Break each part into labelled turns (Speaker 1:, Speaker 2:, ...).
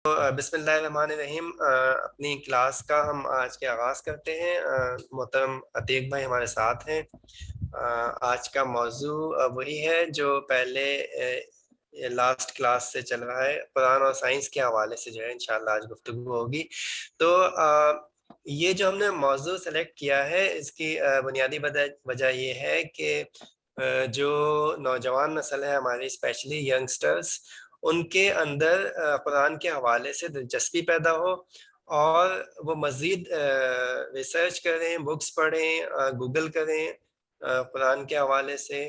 Speaker 1: بسم اللہ الرحمن الرحیم۔ اپنی کلاس کا ہم آج کے آغاز کرتے ہیں۔ محترم عتیق بھائی ہمارے ساتھ ہیں۔ آج کا موضوع وہی ہے جو پہلے لاسٹ کلاس سے چل رہا ہے، قرآن اور سائنس کے حوالے سے جو ہے انشاءاللہ آج گفتگو ہوگی۔ تو یہ جو ہم نے موضوع سلیکٹ کیا ہے، اس کی بنیادی وجہ یہ ہے کہ جو نوجوان نسل ہے ہماری، اسپیشلی ینگسٹرز، ان کے اندر قرآن کے حوالے سے دلچسپی پیدا ہو اور وہ مزید ریسرچ کریں، بکس پڑھیں، گوگل کریں قرآن کے حوالے سے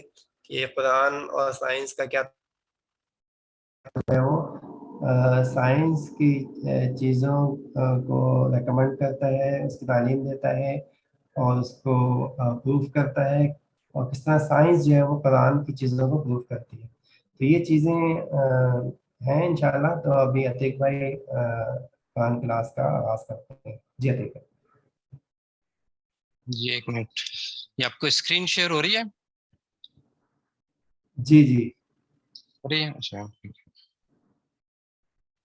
Speaker 1: کہ یہ قرآن اور سائنس کا کیا ہے۔ وہ سائنس کی چیزوں کو ریکمنڈ کرتا ہے، اس کی تعلیم دیتا ہے اور اس کو پروف کرتا ہے، اور کس طرح سائنس جو ہے وہ قرآن کی چیزوں کو پروف کرتی ہے۔ تو یہ چیزیں ہیں انشاءاللہ۔ تو ابھی عتیق بھائی قرآن کلاس کا آغاز کرتے ہیں۔ جی عتیق بھائی۔
Speaker 2: جی ایک منٹ، یہ آپ کو اسکرین شیئر ہو رہی ہے؟
Speaker 1: جی جی
Speaker 2: ہو رہی ہے، اچھا۔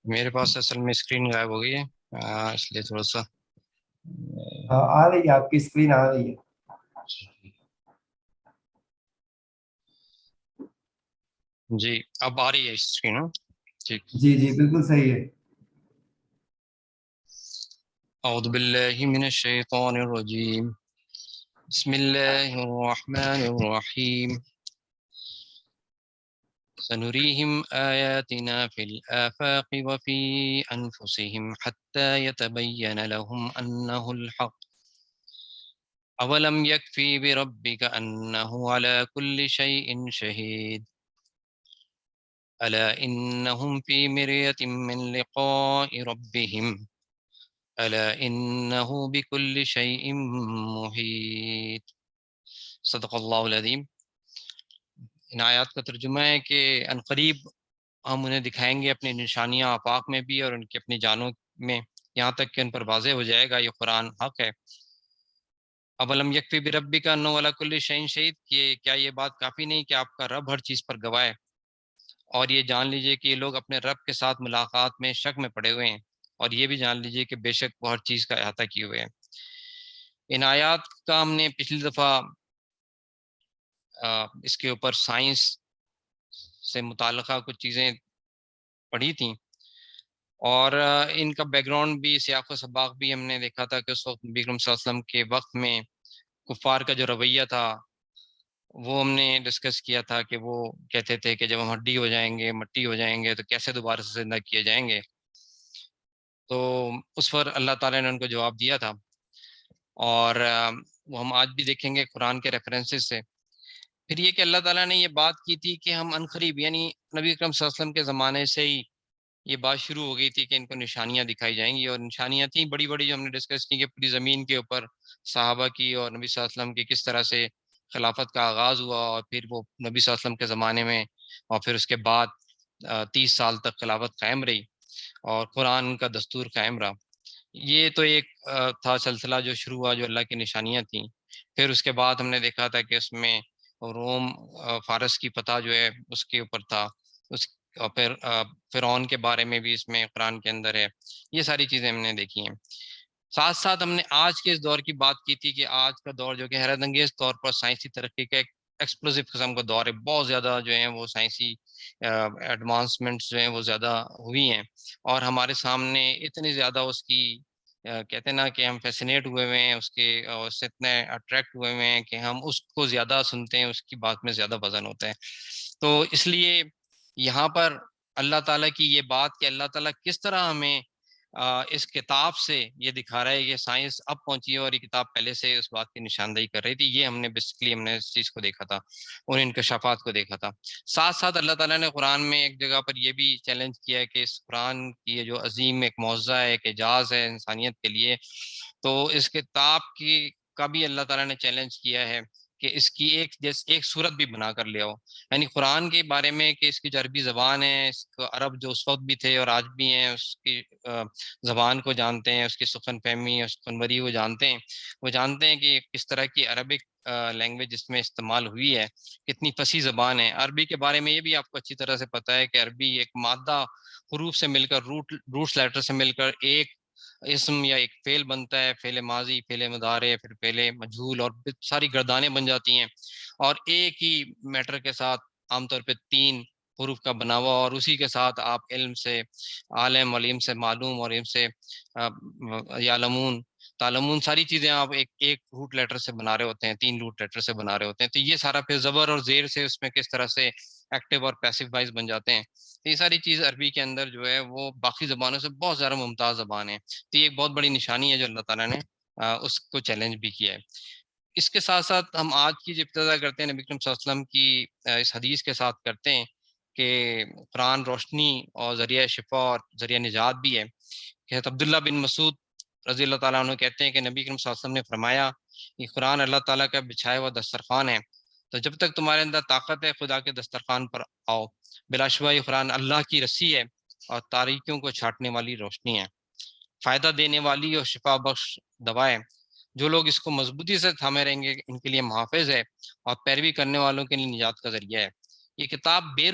Speaker 2: میرے پاس اصل میں اسکرین غائب ہو گئی ہے، اس لیے تھوڑا سا
Speaker 1: آ رہی ہے، آپ کی اسکرین آ رہی ہے۔
Speaker 2: جی اب آ رہی ہے اسکرین؟ ٹھیک،
Speaker 1: جی جی بالکل صحیح ہے۔
Speaker 2: اعوذ باللہ من الشیطان الرجیم، بسم اللہ الرحمن الرحیم، سنريهم آياتنا في الآفاق وفي أنفسهم حتى يتبين لهم أنه الحق، أولم يكفي بربك أنه على كل شيء شهيد، ألا إنهم في مرية من لقاء ربهم، ألا إنه بكل شيء محيط۔ صدق اللہ العظیم۔ ان آیات کا ترجمہ ہے کہ عنقریب ہم انہیں دکھائیں گے اپنی نشانیاں آفاق میں بھی اور ان کی اپنی جانوں میں، یہاں تک کہ ان پر واضح ہو جائے گا یہ قرآن حق ہے۔ اولم یکفی بربک انہ علی کل شیء شہید، کہ کیا یہ بات کافی نہیں کہ آپ کا رب ہر چیز پر گواہ ہے؟ اور یہ جان لیجئے کہ یہ لوگ اپنے رب کے ساتھ ملاقات میں شک میں پڑے ہوئے ہیں، اور یہ بھی جان لیجئے کہ بے شک وہ ہر چیز کا احاطہ کیے ہوئے ہیں۔ ان آیات کا ہم نے پچھلی دفعہ اس کے اوپر سائنس سے متعلقہ کچھ چیزیں پڑھی تھیں، اور ان کا بیک گراؤنڈ بھی، سیاق و سباق بھی ہم نے دیکھا تھا کہ اس وقت نبی اکرم صلی اللہ علیہ وسلم کے وقت میں کفار کا جو رویہ تھا وہ ہم نے ڈسکس کیا تھا کہ وہ کہتے تھے کہ جب ہم ہڈی ہو جائیں گے، مٹی ہو جائیں گے، تو کیسے دوبارہ سے زندہ کیے جائیں گے؟ تو اس پر اللہ تعالیٰ نے ان کو جواب دیا تھا، اور وہ ہم آج بھی دیکھیں گے قرآن کے ریفرنسز سے۔ پھر یہ کہ اللہ تعالیٰ نے یہ بات کی تھی کہ ہم عنقریب، یعنی نبی اکرم صلی اللہ علیہ وسلم کے زمانے سے ہی یہ بات شروع ہو گئی تھی کہ ان کو نشانیاں دکھائی جائیں گی، اور نشانیاں تھیں بڑی بڑی جو ہم نے ڈسکس کی کہ پوری زمین کے اوپر صحابہ کی اور نبی صلی اللہ علیہ وسلم کی کس طرح سے خلافت کا آغاز ہوا، اور پھر وہ نبی صلی اللہ علیہ وسلم کے زمانے میں اور پھر اس کے بعد 30 سال تک خلافت قائم رہی اور قرآن کا دستور قائم رہا۔ یہ تو ایک تھا سلسلہ جو شروع ہوا، جو اللہ کی نشانیاں تھیں۔ پھر اس کے بعد ہم نے دیکھا تھا کہ اس میں روم فارس کی فتح جو ہے اس کے اوپر تھا، اس اور پھر فرعون کے بارے میں بھی اس میں قرآن کے اندر ہے۔ یہ ساری چیزیں ہم نے دیکھی ہیں۔ ساتھ ساتھ ہم نے آج کے اس دور کی بات کی تھی کہ آج کا دور جو کہ حیرت انگیز طور پر سائنسی ترقی کا ایک ایکسپلوسو قسم کا دور ہے، بہت زیادہ جو ہیں وہ سائنسی ایڈوانسمنٹس جو ہیں وہ زیادہ ہوئی ہیں، اور ہمارے سامنے اتنی زیادہ اس کی کہتے ہیں نا کہ ہم فیسینیٹ ہوئے ہوئے ہیں اس کے، اور اس سے اتنے اٹریکٹ ہوئے ہوئے ہیں کہ ہم اس کو زیادہ سنتے ہیں، اس کی بات میں زیادہ وزن ہوتا ہے۔ تو اس لیے یہاں پر اللہ تعالیٰ کی یہ بات کہ اللہ تعالیٰ کس طرح ہمیں اس کتاب سے یہ دکھا رہا ہے کہ سائنس اب پہنچی ہے اور یہ کتاب پہلے سے اس بات کی نشاندہی کر رہی تھی، یہ ہم نے بیسکلی ہم نے اس چیز کو دیکھا تھا، ان انکشافات کو دیکھا تھا۔ ساتھ ساتھ اللہ تعالیٰ نے قرآن میں ایک جگہ پر یہ بھی چیلنج کیا ہے کہ اس قرآن کی یہ جو عظیم ایک معجزہ ہے، ایک اعجاز ہے انسانیت کے لیے، تو اس کتاب کی کا بھی اللہ تعالیٰ نے چیلنج کیا ہے کہ اس کی ایک صورت بھی بنا کر لے آؤ، یعنی قرآن کے بارے میں کہ اس کی جو عربی زبان ہے، اس کو عرب جو اس وقت بھی تھے اور آج بھی ہیں اس کی زبان کو جانتے ہیں، اس کی سخن فہمی، اس سخنوری وہ جانتے ہیں، وہ جانتے ہیں کہ کس طرح کی عربک لینگویج اس میں استعمال ہوئی ہے، کتنی فصیح زبان ہے۔ عربی کے بارے میں یہ بھی آپ کو اچھی طرح سے پتہ ہے کہ عربی ایک مادہ حروف سے مل کر روٹس لیٹر سے مل کر ایک اسم یا ایک فعل بنتا ہے، فعل ماضی، فعل مضارع، پھر فعل مجہول، اور ساری گردانیں بن جاتی ہیں، اور ایک ہی میٹر کے ساتھ عام طور پہ 3 حروف کا بنا ہوا، اور اسی کے ساتھ آپ علم سے عالم، علیم سے معلوم، اور علم سے یعلمون، تعلمون، ساری چیزیں آپ ایک روٹ لیٹر سے بنا رہے ہوتے ہیں، 3 روٹ لیٹر سے بنا رہے ہوتے ہیں. تو یہ سارا پھر زبر اور زیر سے اس میں کس طرح سے ایکٹیو اور پیسو وائز بن جاتے ہیں. تو یہ ساری چیز عربی کے اندر جو ہے وہ باقی زبانوں سے بہت زیادہ ممتاز زبان ہے. تو یہ ایک بہت بڑی نشانی ہے جو اللہ تعالیٰ نے اس کو چیلنج بھی کیا ہے. اس کے ساتھ ساتھ ہم آج کی جو ابتدا کرتے ہیں نبی کریم صلی اللہ علیہ وسلم کی اس حدیث کے ساتھ کرتے ہیں کہ قرآن روشنی اور ذریعہ شفا اور ذریعہ نجات بھی ہے. کہ عبداللہ بن مسعود رضی اللہ تعالیٰ عنہ کہتے ہیں کہ نبی کریم صلی اللہ علیہ وسلم نے فرمایا کہ قرآن اللہ تعالیٰ کا بچھایا ہوا دسترخوان ہے، تو جب تک تمہارے اندر طاقت ہے خدا کے دسترخوان پر آؤ. بلا شبہ یہ قرآن اللہ کی رسی ہے اور تاریکیوں کو چھاٹنے والی روشنی ہے، فائدہ دینے والی اور شفا بخش دوا ہے. جو لوگ اس کو مضبوطی سے تھامے رہیں گے ان کے لیے محافظ ہے، اور پیروی کرنے والوں کے لیے نجات کا ذریعہ ہے. یہ کتاب بے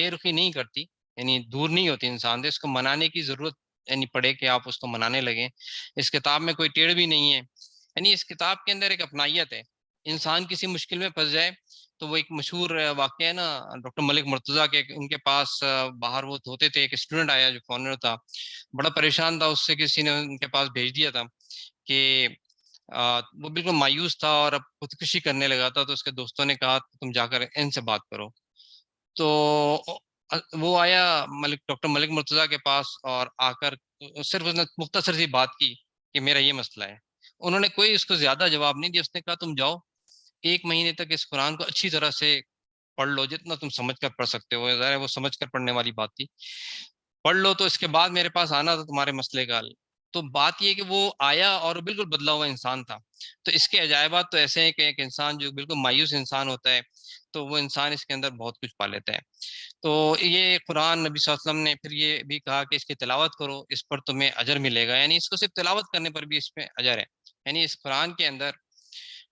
Speaker 2: رخی نہیں کرتی، یعنی دور نہیں ہوتی انسان سے، اس کو منانے کی ضرورت یعنی پڑے کہ آپ اس کو منانے لگیں. اس کتاب میں کوئی ٹیڑھ بھی نہیں ہے، یعنی اس کتاب کے اندر ایک اپنائیت ہے. انسان کسی مشکل میں پھنس جائے تو وہ ایک مشہور واقعہ ہے نا ڈاکٹر ملک مرتضیٰ کے، ان کے پاس باہر وہ ہوتے تھے، ایک اسٹوڈنٹ آیا جو فارنر تھا، بڑا پریشان تھا، اس سے کسی نے ان کے پاس بھیج دیا تھا کہ وہ بالکل مایوس تھا اور اب خودکشی کرنے لگا تھا. تو اس کے دوستوں نے کہا تم جا کر ان سے بات کرو. تو وہ آیا ڈاکٹر ملک مرتضیٰ کے پاس، اور آ کر صرف اس نے مختصر سی بات کی کہ میرا یہ مسئلہ ہے. انہوں نے کوئی اس کو زیادہ جواب نہیں دیا، اس نے کہا تم جاؤ 1 مہینے تک اس قرآن کو اچھی طرح سے پڑھ لو، جتنا تم سمجھ کر پڑھ سکتے ہو. ظاہر ہے وہ سمجھ کر پڑھنے والی بات تھی. پڑھ لو تو اس کے بعد میرے پاس آنا تھا تمہارے مسئلے کا حل. تو بات یہ کہ وہ آیا اور بالکل بدلا ہوا انسان تھا. تو اس کے عجائبات تو ایسے ہیں کہ ایک انسان جو بالکل مایوس انسان ہوتا ہے تو وہ انسان اس کے اندر بہت کچھ پا لیتا ہے. تو یہ قرآن نبی صلی اللہ علیہ وسلم نے پھر یہ بھی کہا کہ اس کی تلاوت کرو، اس پر تمہیں اجر ملے گا، یعنی اس کو صرف تلاوت کرنے پر بھی اس میں اجر ہے. یعنی اس قرآن کے اندر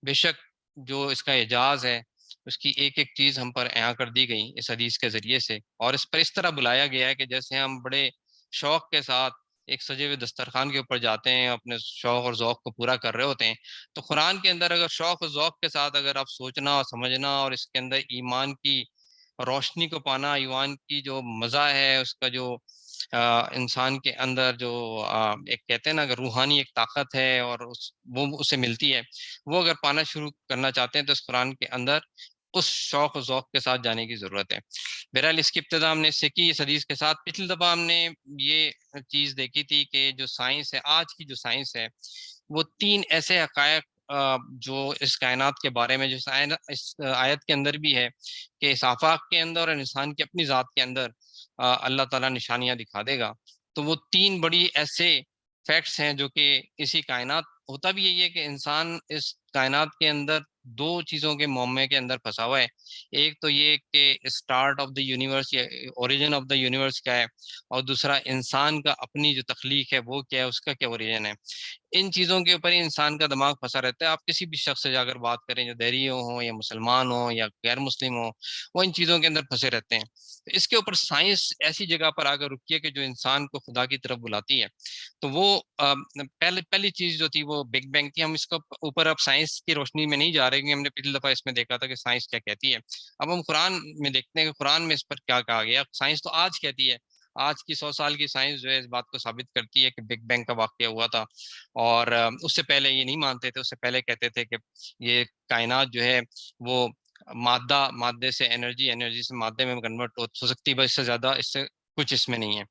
Speaker 2: بے شک جو اس کا اعجاز ہے، اس کی ایک ایک چیز ہم پر عیاں کر دی گئی اس حدیث کے ذریعے سے، اور اس پر اس طرح بلایا گیا ہے کہ جیسے ہم بڑے شوق کے ساتھ ایک سجے ہوئے دسترخوان کے اوپر جاتے ہیں، اپنے شوق اور ذوق کو پورا کر رہے ہوتے ہیں. تو قرآن کے اندر اگر شوق اور ذوق کے ساتھ اگر آپ سوچنا اور سمجھنا اور اس کے اندر ایمان کی روشنی کو پانا، ایمان کی جو مزہ ہے، اس کا جو انسان کے اندر جو ایک کہتے ہیں نا اگر روحانی ایک طاقت ہے اور وہ اسے ملتی ہے، وہ اگر پانا شروع کرنا چاہتے ہیں تو اس قرآن کے اندر اس شوق و ذوق کے ساتھ جانے کی ضرورت ہے. بہرحال اس کی ابتدا ہم نے اس سے کی اس حدیث کے ساتھ. پچھلی دفعہ ہم نے یہ چیز دیکھی تھی کہ جو سائنس ہے، آج کی جو سائنس ہے، وہ 3 ایسے حقائق جو اس کائنات کے بارے میں جو اس آیت کے اندر بھی ہے کہ اس آفاق کے اندر اور انسان کی اپنی ذات کے اندر اللہ تعالیٰ نشانیاں دکھا دے گا. تو وہ 3 بڑی ایسے فیکٹس ہیں جو کہ اسی کائنات، ہوتا بھی یہی ہے کہ انسان اس کائنات کے اندر 2 چیزوں کے معمے کے اندر پھنسا ہوا ہے. ایک تو یہ کہ اسٹارٹ آف دا یونیورس یا اوریجن آف دا یونیورس کیا ہے، اور دوسرا انسان کا اپنی جو تخلیق ہے وہ کیا ہے، اس کا کیا اوریجن ہے. ان چیزوں کے اوپر ہی انسان کا دماغ پھنسا رہتا ہے. آپ کسی بھی شخص سے جا کر بات کریں، جو دہری ہوں یا مسلمان ہوں یا غیر مسلم ہوں، وہ ان چیزوں کے اندر پھنسے رہتے ہیں. اس کے اوپر سائنس ایسی جگہ پر آ کر رکی ہے کہ جو انسان کو خدا کی طرف بلاتی ہے. تو وہ پہلی چیز جو تھی وہ بگ بینگ تھی. ہم اس کو اوپر اب سائنس کی روشنی میں نہیں جا رہے کہ ہم نے پچھلی دفعہ اس میں دیکھا تھا کہ سائنس کیا کہتی ہے. اب ہم قرآن میں دیکھتے ہیں کہ قرآن میں اس پر کیا کہا گیا. سائنس تو آج کہتی ہے، آج کی 100 سال کی سائنس جو ہے اس بات کو ثابت کرتی ہے کہ بگ بینگ کا واقعہ ہوا تھا. اور اس سے پہلے یہ نہیں مانتے تھے، اس سے پہلے کہتے تھے کہ یہ کائنات جو ہے وہ مادے سے انرجی، انرجی سے مادے میں کنورٹ ہو سکتی ہے، بس اس سے زیادہ اس سے کچھ اس میں نہیں ہے.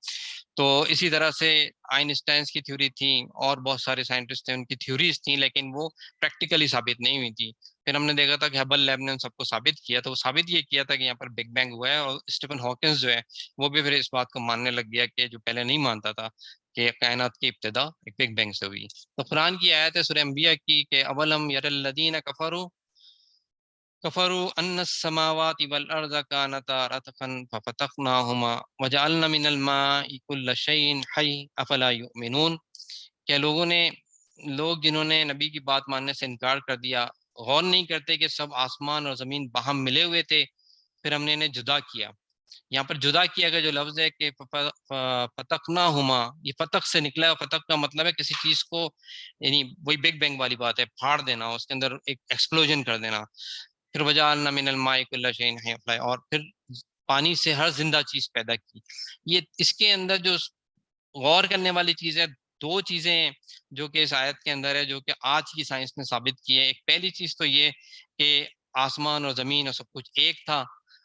Speaker 2: تو اسی طرح سے آئنسٹائنس کی تھیوری تھی اور بہت سارے سائنٹسٹ تھے، ان کی تھیوریز تھیں لیکن وہ پریکٹیکلی ثابت نہیں ہوئی تھی. پھر ہم نے دیکھا تھا کہ ہبل لیب نے ان سب کو ثابت کیا. تو وہ ثابت یہ کیا تھا کہ یہاں پر بگ بینگ ہوا ہے، اور اسٹیفن ہاکنس جو ہے وہ بھی پھر اس بات کو ماننے لگ گیا کہ جو پہلے نہیں مانتا تھا کہ کائنات کی ابتدا ایک بگ بینگ سے ہوئی. تو قرآن کی آیت ہے سورہ انبیاء کی کہ اولم یر الذین کفروا ان السماوات والارض كانتا رتقا ففتقناهما وجعلنا من الماء كل شيء حي افلا يؤمنون. کیا لوگ جنہوں نے نبی کی بات ماننے سے انکار کر دیا غور نہیں کرتے کہ سب آسمان اور زمین باہم ملے ہوئے تھے، پھر ہم نے انہیں جدا کیا یہاں پر جدا کیا گیا جو لفظ ہے کہ فتقناہما، یہ فتق سے نکلا ہے، اور فتق کا مطلب ہے کسی چیز کو، یعنی وہی بگ بینگ والی بات ہے، پھاڑ دینا، اس کے اندر ایک ایکسپلوژن کر دینا. پھر وجعلنا من الماء کل شیء حی، اور پھر پانی سے ہر زندہ چیز پیدا کی. یہ اس کے اندر جو غور کرنے والی چیز ہے، دو چیزیں ہیں جو کہ اس آیت کے اندر ہے، جو کہ آج کی سائنس نے ثابت کی ہے. ایک پہلی چیز تو یہ کہ آسمان اور زمین اور سب کچھ ایک تھا،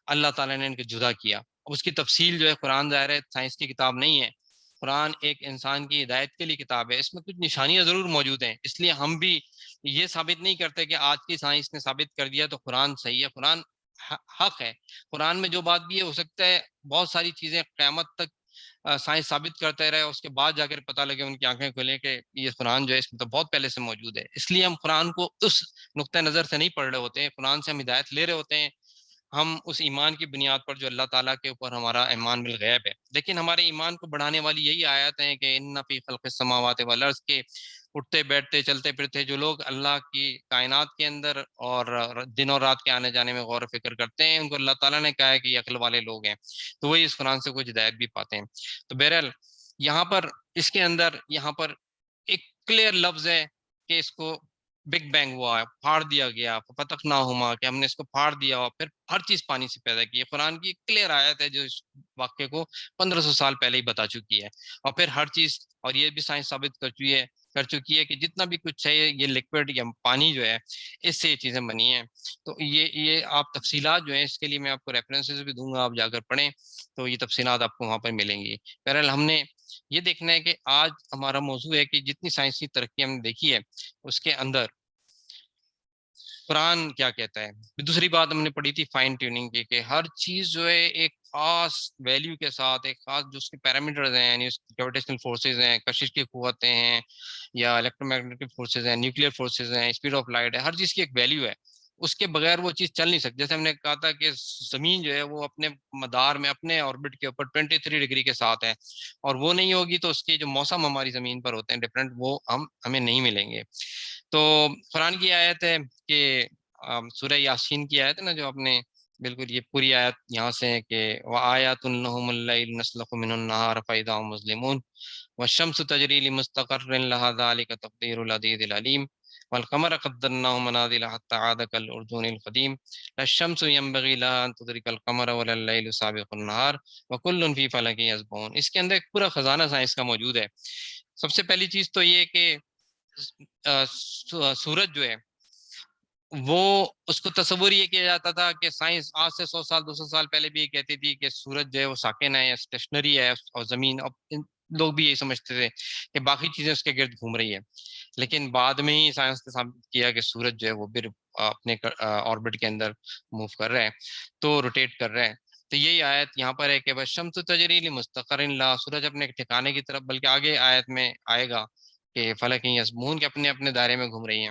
Speaker 2: اللہ تعالیٰ نے ان کو جدا کیا. اس کی تفصیل جو ہے قرآن ظاہر ہے سائنس کی کتاب نہیں ہے، قرآن ایک انسان کی ہدایت کے لیے کتاب ہے. اس میں کچھ نشانیاں ضرور موجود ہیں، اس لیے ہم بھی یہ ثابت نہیں کرتے کہ آج کی سائنس نے ثابت کر دیا تو قرآن صحیح ہے. قرآن حق ہے. قرآن میں جو بات بھی ہے، ہو سکتا ہے بہت ساری چیزیں قیامت تک سائنس ثابت کرتے رہے، اس کے بعد جا کر پتہ لگے، ان کی آنکھیں کھلیں کہ یہ قرآن جو ہے اس میں تو بہت پہلے سے موجود ہے. اس لیے ہم قرآن کو اس نقطۂ نظر سے نہیں پڑھ رہے ہوتے ہیں، قرآن سے ہم ہدایت لے رہے ہوتے ہیں، ہم اس ایمان کی بنیاد پر جو اللہ تعالیٰ کے اوپر ہمارا ایمان بالغیب ہے. لیکن ہمارے ایمان کو بڑھانے والی یہی آیات ہیں کہ ان فی خلق السماوات والارض، کے اٹھتے بیٹھتے چلتے پھرتے جو لوگ اللہ کی کائنات کے اندر اور دن اور رات کے آنے جانے میں غور و فکر کرتے ہیں، ان کو اللہ تعالیٰ نے کہا ہے کہ یہ عقل والے لوگ ہیں، تو وہی اس قرآن سے کچھ ہدایت بھی پاتے ہیں. تو بہرحال یہاں پر اس کے اندر یہاں پر ایک کلیئر لفظ ہے کہ اس کو بگ بینگ ہوا ہے، پھاڑ دیا گیا، فتقناہما، کہ ہم نے اس کو پھاڑ دیا، اور پھر ہر چیز پانی سے پیدا کی ہے. قرآن کی کلیئر آیت ہے جو اس واقعے کو 1500 سال پہلے ہی بتا چکی ہے. اور پھر ہر چیز، اور یہ بھی سائنس ثابت کر چکی ہے کہ جتنا بھی کچھ ہے یہ لکوڈ یا پانی جو ہے، اس سے یہ چیزیں بنی ہیں. تو یہ آپ تفصیلات جو ہیں، اس کے لیے میں آپ کو ریفرنسز بھی دوں گا، آپ جا کر پڑھیں تو یہ تفصیلات آپ کو وہاں پر ملیں گی. بہرحال ہم نے یہ دیکھنا ہے کہ آج ہمارا موضوع ہے کہ جتنی سائنسی ترقی ہم نے دیکھی ہے اس کے اندر قرآن کیا کہتا ہے. دوسری بات ہم نے پڑھی تھی فائن ٹیوننگ کی، کہ ہر چیز جو ہے ایک خاص ویلیو کے ساتھ، ایک خاص جو اس کے پیرامیٹرز ہیں، یعنی گریویٹیشنل فورسز ہیں، کشش کی قوتیں ہیں، یا الیکٹرو میگنیٹک فورسز ہیں، نیوکلیئر فورسز ہیں، اسپیڈ آف لائٹ ہے، ہر چیز کی ایک ویلیو ہے. اس کے بغیر وہ چیز چل نہیں سکتی. جیسے ہم نے کہا تھا کہ زمین جو ہے وہ اپنے مدار میں، اپنے آربٹ کے اوپر 23 ڈگری کے ساتھ ہے، اور وہ نہیں ہوگی تو اس کے جو موسم ہماری زمین پر ہوتے ہیں ڈفرینٹ، وہ ہمیں نہیں ملیں گے. تو قرآن کی آیت ہے کہ سورہ یاسین کی آیت ہے نا، جو آپ نے بالکل یہ پوری آیت یہاں سے ہے کہ وَآیَاتٌ لَهُمُ اللَّيْلُ نَسْلَخُ مِنْهُ النَّهَارَ فَإِذَا هُمْ مُظْلِمُونَ وَالشَّمْسُ تَجْرِي لِمُسْتَقَرٍّ لَهَا ذَلِكَ تَقْدِيرُ الْعَزِيزِ الْعَلِيمِ وَالْقَمَرَ قَدَّرْنَاهُ مَنَازِلَ حَتَّى عَادَ كَالْعُرْجُونِ الْقَدِيمِ لَا الشَّمْسُ يَنبَغِي لَهَا أَن تُدْرِكَ الْقَمَرَ وَلَا اللَّيْلُ سَابِقُ النَّهَارِ وَكُلٌّ فِي فَلَكٍ يَسْبَحُونَ. اس کے اندر ایک پورا خزانہ سائنس کا موجود ہے. سب سے پہلی چیز تو یہ کہ سورج جو ہے وہ، اس کو تصور یہ کیا جاتا تھا کہ سائنس آج سے 100 سال 200 سال پہلے بھی یہ کہتی تھی کہ سورج جو ہے وہ ساکن ہے یا اسٹیشنری ہے، اور زمین، اب لوگ بھی یہی سمجھتے تھے کہ باقی چیزیں اس کے گرد گھوم رہی ہے. لیکن بعد میں ہی سائنس نے ثابت کیا کہ سورج جو ہے وہ بھی اپنے آربٹ کے اندر موو کر رہے ہیں، تو روٹیٹ کر رہے ہیں. تو یہی آیت یہاں پر ہے کہ وَالشَّمْسُ تَجْرِي لِمُسْتَقَرٍّ لَهَا، سورج اپنے ٹھکانے کی طرف، بلکہ آگے آیت میں آئے گا کہ فلک یسبحون، کے اپنے اپنے دائرے میں گھوم رہی ہیں.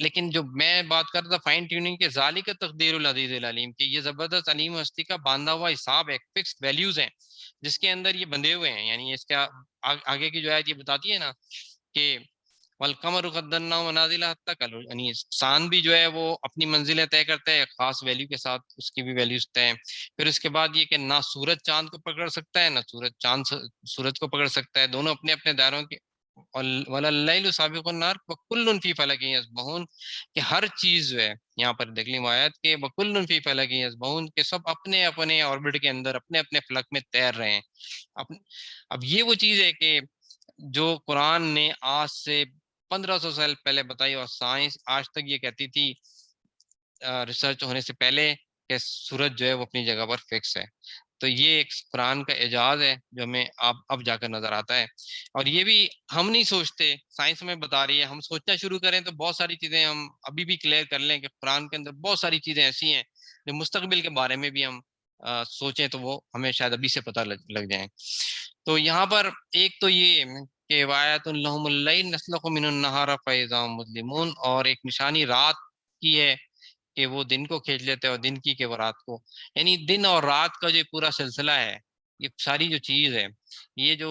Speaker 2: لیکن جو میں بات کر رہا تھا فائن ٹیوننگ کے، ذالک تقدیر العزیز العلیم، کہ یہ زبردست علیم ہستی کا باندھا ہوا حساب ہے، فکسڈ ویلیوز ہیں جس کے اندر یہ بندھے ہوئے ہیں. یعنی اس کا آگے کی جو آیت یہ بتاتی ہے نا کہ والقمر قدرناہ منازل حتی کل، یعنی چاند بھی جو ہے وہ اپنی منزلیں طے کرتا ہے خاص ویلیو کے ساتھ، اس کی بھی ویلیوز طے ہیں. پھر اس کے بعد یہ کہ نہ سورج چاند کو پکڑ سکتا ہے، نہ سورج چاند سورج کو پکڑ سکتا ہے، دونوں اپنے اپنے دائروں کے. وَاللَّيْلُ سَابِقُ النَّهَارِ وَكُلٌّ فِي فَلَكٍ يَسْبَحُونَ، کہ ہر چیز جو ہے یہاں پر دیکھ لیں آیت کہ وَكُلٌّ فِي فَلَكٍ يَسْبَحُونَ، کہ سب اپنے اپنے آربٹ کے اندر اپنے اپنے فلک میں تیر رہے ہیں. اب یہ وہ چیز ہے کہ جو قرآن نے آج سے 1500 سال پہلے بتائی، اور سائنس آج تک یہ کہتی تھی ریسرچ ہونے سے پہلے کہ سورج جو ہے وہ اپنی جگہ پر فکس ہے. تو یہ ایک قرآن کا اعجاز ہے جو ہمیں اب جا کر نظر آتا ہے. اور یہ بھی ہم نہیں سوچتے، سائنس ہمیں بتا رہی ہے. ہم سوچنا شروع کریں تو بہت ساری چیزیں ہم ابھی بھی کلیئر کر لیں کہ قرآن کے اندر بہت ساری چیزیں ایسی ہیں جو مستقبل کے بارے میں بھی ہم سوچیں تو وہ ہمیں شاید ابھی سے پتہ لگ جائیں. تو یہاں پر ایک تو یہ کہ وآیۃ لہم اللیل نسلخ من النہار فاذا هم مظلمون، اور ایک نشانی رات کی ہے کہ وہ دن کو کھینچ لیتے ہیں، اور دن کی کہ وہ رات کو. یعنی دن اور رات کا جو پورا سلسلہ ہے، یہ ساری جو چیز ہے، یہ جو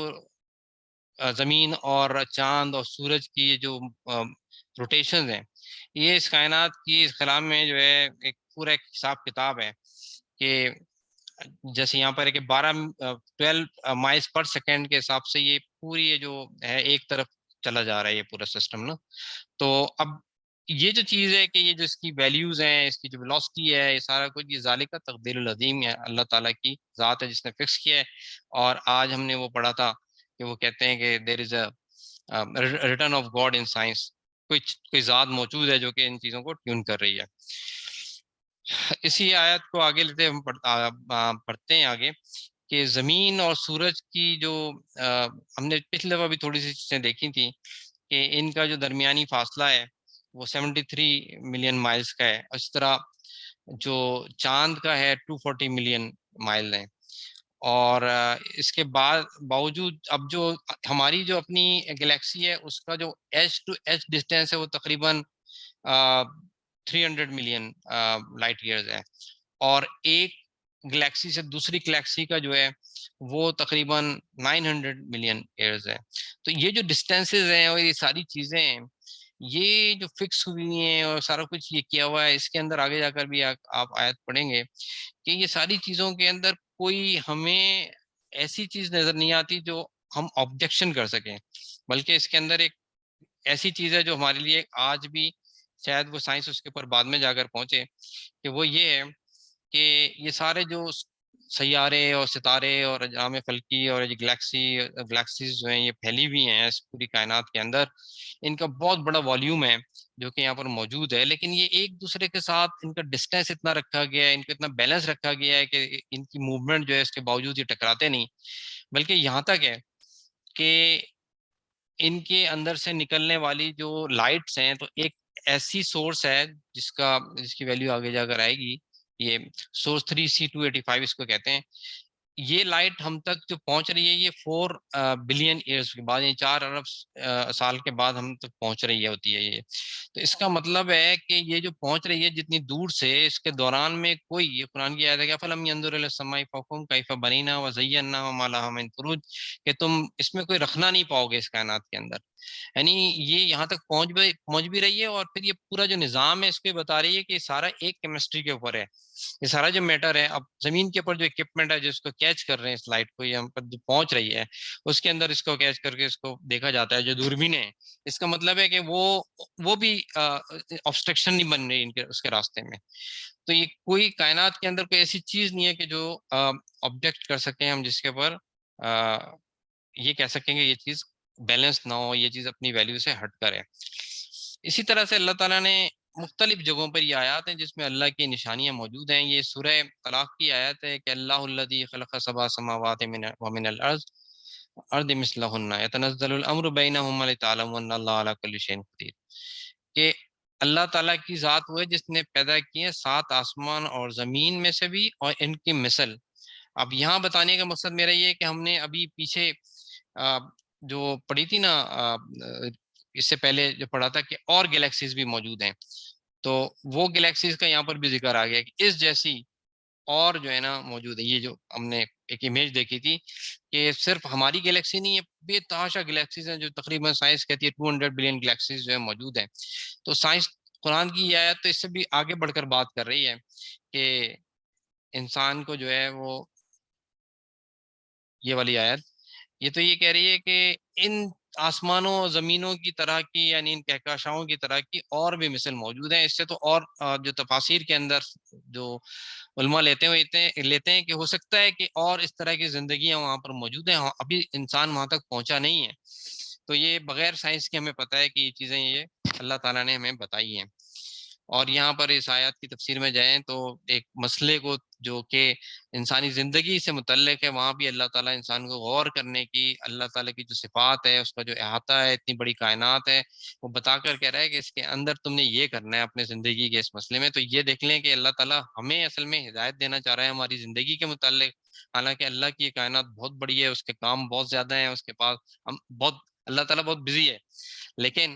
Speaker 2: زمین اور چاند اور سورج کی جو روٹیشنز ہیں، یہ اس کائنات کی اس خلا میں جو ہے ایک پورا ایک حساب کتاب ہے کہ جیسے یہاں پر ہے کہ 12 مائلز پر سیکنڈ کے حساب سے یہ پوری یہ جو ہے ایک طرف چلا جا رہا ہے یہ پورا سسٹم نا. تو اب یہ جو چیز ہے کہ یہ جو اس کی ویلیوز ہیں، اس کی جو ویلوسٹی ہے، یہ سارا کچھ یہ ذالک تقدیر العظیم ہے، اللہ تعالیٰ کی ذات ہے جس نے فکس کیا ہے. اور آج ہم نے وہ پڑھا تھا کہ وہ کہتے ہیں کہ there is a return of God in science, کوئی ذات موجود ہے جو کہ ان چیزوں کو ٹیون کر رہی ہے. اسی آیت کو آگے لیتے ہم پڑھتے ہیں آگے کہ زمین اور سورج کی جو ہم نے پچھلے دفعہ بھی تھوڑی سی چیزیں دیکھی تھیں کہ ان کا جو درمیانی فاصلہ ہے وہ 73 ملین مائلز کا ہے. اس طرح جو چاند کا ہے 240 ملین مائل ہے. اور اس کے باوجود اب جو ہماری جو اپنی گلیکسی ہے اس کا جو ایچ ٹو ایچ ڈسٹینس ہے وہ تقریباً 300 ملین لائٹ ایئرز ہے. اور ایک گلیکسی سے دوسری گلیکسی کا جو ہے وہ تقریباً 900 ملین ایئرز ہے. تو یہ جو ڈسٹینسز ہیں اور یہ ساری چیزیں ہیں یہ جو فکس ہوئی ہیں اور سارا کچھ یہ کیا ہوا ہے، اس کے اندر آگے جا کر بھی آپ آیت پڑھیں گے کہ یہ ساری چیزوں کے اندر کوئی ہمیں ایسی چیز نظر نہیں آتی جو ہم آبجیکشن کر سکیں، بلکہ اس کے اندر ایک ایسی چیز ہے جو ہمارے لیے آج بھی شاید وہ سائنس اس کے اوپر بعد میں جا کر پہنچے، کہ وہ یہ ہے کہ یہ سارے جو سیارے اور ستارے اور اجرام فلکی اور گلیکسیز جو ہیں یہ پھیلی ہوئی ہیں اس پوری کائنات کے اندر. ان کا بہت بڑا والیوم ہے جو کہ یہاں پر موجود ہے، لیکن یہ ایک دوسرے کے ساتھ ان کا ڈسٹینس اتنا رکھا گیا ہے، ان کو اتنا بیلنس رکھا گیا ہے کہ ان کی موومنٹ جو ہے اس کے باوجود یہ ٹکراتے نہیں. بلکہ یہاں تک ہے کہ ان کے اندر سے نکلنے والی جو لائٹس ہیں تو ایک ایسی سورس ہے جس کی ویلیو آگے جا کر آئے گی، یہ سورس 3C285 اس کو کہتے ہیں. یہ لائٹ ہم تک جو پہنچ رہی ہے یہ 4 بلین ایئرس کے بعد، یعنی 4 ارب سال کے بعد ہم تک پہنچ رہی ہوتی ہے یہ. تو اس کا مطلب ہے کہ یہ جو پہنچ رہی ہے جتنی دور سے، اس کے دوران میں کوئی، یہ قرآن کی آیت ہے کہ فلم ينظر الى السماء فوقهم كيف بنيناها وزيناها وما لها من فروج، کہ تم اس میں کوئی رکھنا نہیں پاؤ گے اس کائنات کے اندر. یعنی یہ یہاں تک پہنچ بھی رہی ہے، اور پھر یہ پورا جو نظام ہے اس کو بتا رہی ہے کہ یہ سارا ایک کیمسٹری کے اوپر ہے. یہ سارا جو میٹر ہے، اب زمین کے اوپر جو اکوپمنٹ ہے جو اس کو کیچ کر رہے ہیں اس لائٹ کو، یہ ہم پر جو پہنچ رہی ہے اس کے اندر اس کو کیچ کر کے اس کو دیکھا جاتا ہے جو دوربینیں ہیں. اس کا مطلب ہے کہ وہ بھی آبسٹرکشن نہیں بن رہی اس کے راستے میں. تو یہ کوئی کائنات کے اندر کوئی ایسی چیز نہیں ہے کہ جو آبجیکٹ کر سکیں ہم، جس کے اوپر یہ کہہ سکیں گے یہ چیز بیلنس نہ ہو، یہ چیز اپنی ویلیو سے ہٹ کرے. اسی طرح سے اللہ تعالیٰ نے مختلف جگہوں پر یہ آیات ہیں جس میں اللہ کی نشانیاں موجود ہیں. یہ سورہ طلاق کی آیت ہے کہ اللہ الذی خلق سبع سماوات ومن الارض مثلہن یتنزل الامر بینہما لتعلموا ان اللہ علی کل شیء قدیر، کہ اللہ تعالیٰ کی ذات وہ ہے جس نے پیدا کیے 7 آسمان اور زمین میں سے بھی اور ان کی مثل. اب یہاں بتانے کا مقصد میرا یہ ہے کہ ہم نے ابھی پیچھے جو پڑھی تھی نا، اس سے پہلے جو پڑھا تھا کہ اور گلیکسیز بھی موجود ہیں، تو وہ گلیکسیز کا یہاں پر بھی ذکر آ گیا کہ اس جیسی اور جو ہے نا موجود ہے. یہ جو ہم نے ایک امیج دیکھی تھی کہ صرف ہماری گلیکسی نہیں ہے، بے تحاشا گلیکسیز ہیں جو تقریباً سائنس کہتی ہے 200 بلین گلیکسیز جو ہے موجود ہیں. تو سائنس قرآن کی یہ آیت تو اس سے بھی آگے بڑھ کر بات کر رہی ہے کہ انسان کو جو ہے وہ، یہ والی آیت یہ تو یہ کہہ رہی ہے کہ ان آسمانوں اور زمینوں کی طرح کی، یعنی ان کہکشاؤں کی طرح کی اور بھی مثل موجود ہیں. اس سے تو اور جو تفاسیر کے اندر جو علماء لیتے ہیں کہ ہو سکتا ہے کہ اور اس طرح کی زندگیاں وہاں پر موجود ہیں، ابھی انسان وہاں تک پہنچا نہیں ہے. تو یہ بغیر سائنس کے ہمیں پتہ ہے کہ یہ چیزیں یہ اللہ تعالیٰ نے ہمیں بتائی ہیں. اور یہاں پر اس آیات کی تفسیر میں جائیں تو ایک مسئلے کو جو کہ انسانی زندگی سے متعلق ہے، وہاں بھی اللہ تعالیٰ انسان کو غور کرنے کی، اللہ تعالیٰ کی جو صفات ہے، اس کا جو احاطہ ہے، اتنی بڑی کائنات ہے، وہ بتا کر کہہ رہا ہے کہ اس کے اندر تم نے یہ کرنا ہے اپنے زندگی کے اس مسئلے میں. تو یہ دیکھ لیں کہ اللہ تعالیٰ ہمیں اصل میں ہدایت دینا چاہ رہا ہے ہماری زندگی کے متعلق. حالانکہ اللہ کی یہ کائنات بہت بڑی ہے، اس کے کام بہت زیادہ ہیں، اس کے پاس اللہ تعالیٰ بہت بزی ہے، لیکن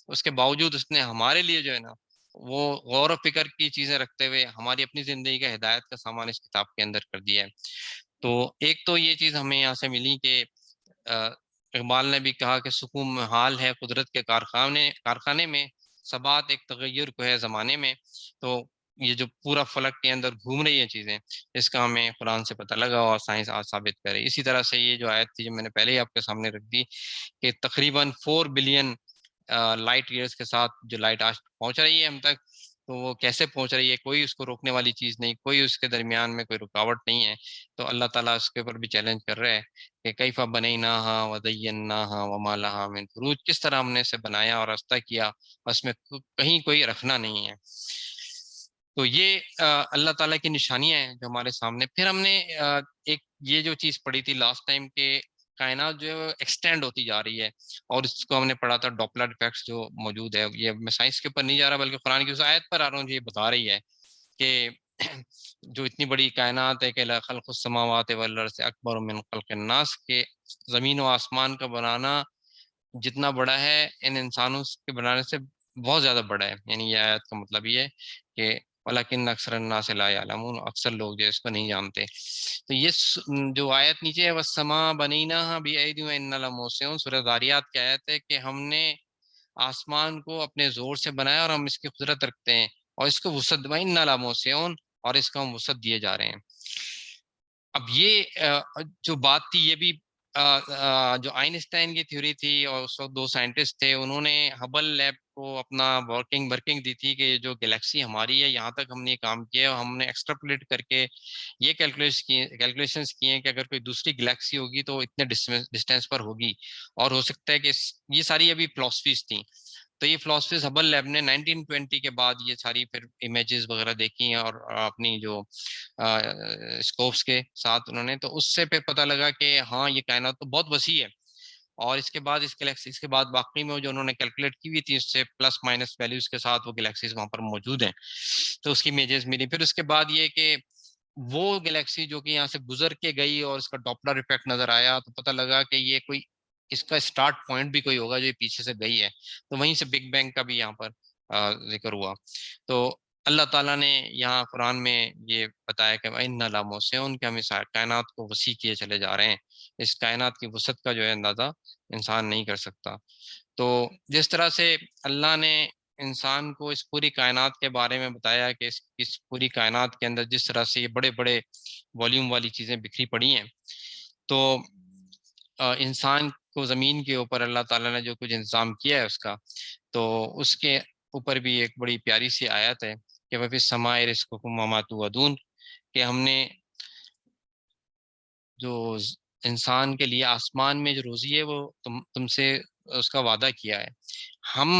Speaker 2: اس کے باوجود اس نے ہمارے لیے جو ہے نا وہ غور و فکر کی چیزیں رکھتے ہوئے ہماری اپنی زندگی کا ہدایت کا سامان اس کتاب کے اندر کر دیا ہے. تو ایک تو یہ چیز ہمیں یہاں سے ملی کہ اقبال نے بھی کہا کہ سکون محال ہے قدرت کے کارخانے میں، ثبات ایک تغیر کو ہے زمانے میں. تو یہ جو پورا فلک کے اندر گھوم رہی ہیں چیزیں، اس کا ہمیں قرآن سے پتہ لگا اور سائنس آج ثابت کرے۔ اسی طرح سے یہ جو آیت تھی جو میں نے پہلے ہی آپ کے سامنے رکھ دی کہ تقریباً 4 بلین لائٹ ایئرس کے ساتھ جو لائٹ آج پہنچ رہی ہے ہم تک، تو وہ کیسے پہنچ رہی ہے، کوئی اس کو روکنے والی چیز نہیں، کوئی اس کے درمیان میں کوئی رکاوٹ نہیں ہے۔ تو اللہ تعالیٰ اس کے اوپر بھی چیلنج کر رہے ہیں کہ کیفا بنیناہا وزیناہا وما لہا من فروج، کس طرح ہم نے اسے بنایا اور راستہ کیا، اس میں کہیں کوئی رکھنا نہیں ہے۔ تو یہ اللہ تعالیٰ کی نشانیاں ہیں جو ہمارے سامنے۔ پھر ہم نے ایک یہ جو چیز پڑھی تھی لاسٹ ٹائم کہ کائنات جو ایکسٹینڈ ہوتی جا رہی ہے، اور اس کو ہم نے پڑھا تھا ڈوپلر ایفیکٹس جو موجود ہے۔ یہ میں سائنس کے اوپر نہیں جا رہا بلکہ قرآن کی اس آیت پر آ رہا ہوں جو یہ بتا رہی ہے کہ جو اتنی بڑی کائنات ہے کہ خلق السماوات والارض اکبر من خلق الناس، کہ زمین و آسمان کا بنانا جتنا بڑا ہے ان انسانوں کے بنانے سے بہت زیادہ بڑا ہے۔ یعنی یہ آیت کا مطلب یہ ہے کہ ولیکن اکثر الناس لا یعلمون، اکثر لوگ جو اس کو نہیں جانتے۔ تو یہ جو آیت نیچے ہے والسماء بنیناہا بأید وإنا لموسعون، سورہ ذاریات کی آیت ہے کہ ہم نے آسمان کو اپنے زور سے بنایا اور ہم اس کی قدرت رکھتے ہیں، اور اس کو وسعت وإنا لموسعون، اور اس کو ہم وسعت دیے جا رہے ہیں۔ اب یہ جو بات تھی یہ بھی جو آئنسٹائن کی تھیوری تھی، اور اس وقت 2 سائنٹسٹ تھے، انہوں نے ہبل لیب کو اپنا ورکنگ دی تھی کہ جو گلیکسی ہماری ہے یہاں تک ہم نے یہ کام کیا، اور ہم نے ایکسٹراپولیٹ کر کے یہ کیلکولیشنز کی ہیں کہ اگر کوئی دوسری گلیکسی ہوگی تو اتنے ڈسٹینس پر ہوگی، اور ہو سکتا ہے کہ یہ ساری ابھی فلاسفیز تھیں۔ تو یہ فلاسفیز ہبل لیب نے 1920 کے بعد یہ ساری پھر امیجز وغیرہ دیکھی ہیں، اور اپنی جو اسکوپس کے ساتھ انہوں نے، تو اس سے پھر پتہ لگا کہ ہاں یہ کائنات تو بہت وسیع ہے۔ اور اس کے بعد اس کے بعد باقی میں جو انہوں نے کیلکولیٹ کی ہوئی تھی اس سے پلس مائنس ویلیوز کے ساتھ وہ گلیکسیز وہاں پر موجود ہیں، تو اس کی امیجز ملی۔ پھر اس کے بعد یہ کہ وہ گلیکسی جو کہ یہاں سے گزر کے گئی اور اس کا ڈوپلر ایفیکٹ نظر آیا، تو پتہ لگا کہ یہ کوئی اس کا اسٹارٹ پوائنٹ بھی کوئی ہوگا جو یہ پیچھے سے گئی ہے، تو وہیں سے بگ بینگ کا بھی یہاں پر ذکر ہوا۔ تو اللہ تعالیٰ نے یہاں قرآن میں یہ بتایا کہ وَإِنَّا لَمُوسِعُونَ، کہ ہم اس کائنات کو وسیع کیے چلے جا رہے ہیں، اس کائنات کی وسعت کا جو ہے اندازہ انسان نہیں کر سکتا۔ تو جس طرح سے اللہ نے انسان کو اس پوری کائنات کے بارے میں بتایا کہ اس پوری کائنات کے اندر جس طرح سے یہ بڑے بڑے والیوم والی چیزیں بکھری پڑی ہیں، تو انسان کو زمین کے اوپر اللہ تعالیٰ نے جو کچھ انتظام کیا ہے اس کا، تو اس کے اوپر بھی ایک بڑی پیاری سی آیت ہے کہ وَفِي السَّمَاءِ رِزْقُكُمْ وَمَا تُوعَدُونَ، کہ ہم نے جو انسان کے لیے آسمان میں جو روزی ہے وہ تم سے اس کا وعدہ کیا ہے۔ ہم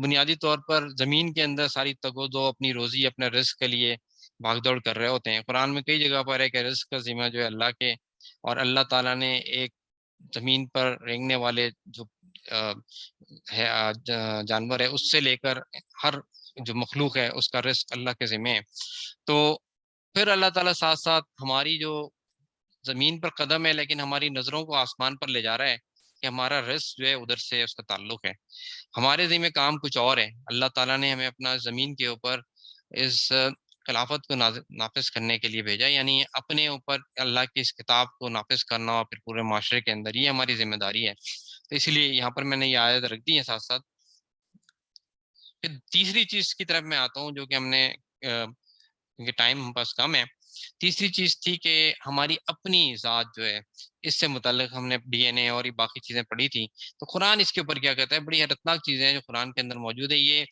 Speaker 2: بنیادی طور پر زمین کے اندر ساری تگ و دو اپنی روزی اپنے رزق کے لیے بھاگ دوڑ کر رہے ہوتے ہیں۔ قرآن میں کئی جگہ پر ہے کہ رزق کا ذمہ جو ہے اللہ کے، اور اللہ تعالیٰ نے ایک زمین پر رینگنے والے جو جانور ہے اس سے لے کر ہر جو مخلوق ہے اس کا رزق اللہ کے ذمہ ہے۔ تو پھر اللہ تعالیٰ ساتھ ساتھ ہماری جو زمین پر قدم ہے لیکن ہماری نظروں کو آسمان پر لے جا رہا ہے کہ ہمارا رزق جو ہے ادھر سے اس کا تعلق ہے، ہمارے ذمہ کام کچھ اور ہے۔ اللہ تعالیٰ نے ہمیں اپنا زمین کے اوپر اس خلافت کو نافذ کرنے کے لیے بھیجا، یعنی اپنے اوپر اللہ کی اس کتاب کو نافذ کرنا اور پھر پورے معاشرے کے اندر یہ ہماری ذمہ داری ہے۔ تو اس لیے یہاں پر میں نے یہ آیت رکھ دی ہے ساتھ ساتھ۔ پھر تیسری چیز کی طرف میں آتا ہوں جو کہ ہم نے کیونکہ ٹائم ہم پاس کم ہے، تیسری چیز تھی کہ ہماری اپنی ذات جو ہے اس سے متعلق ہم نے ڈی این اے اور یہ باقی چیزیں پڑھی تھی۔ تو قرآن اس کے اوپر کیا کہتا ہے، بڑی حیرتناک چیزیں ہیں جو قرآن کے اندر موجود ہے۔ یہ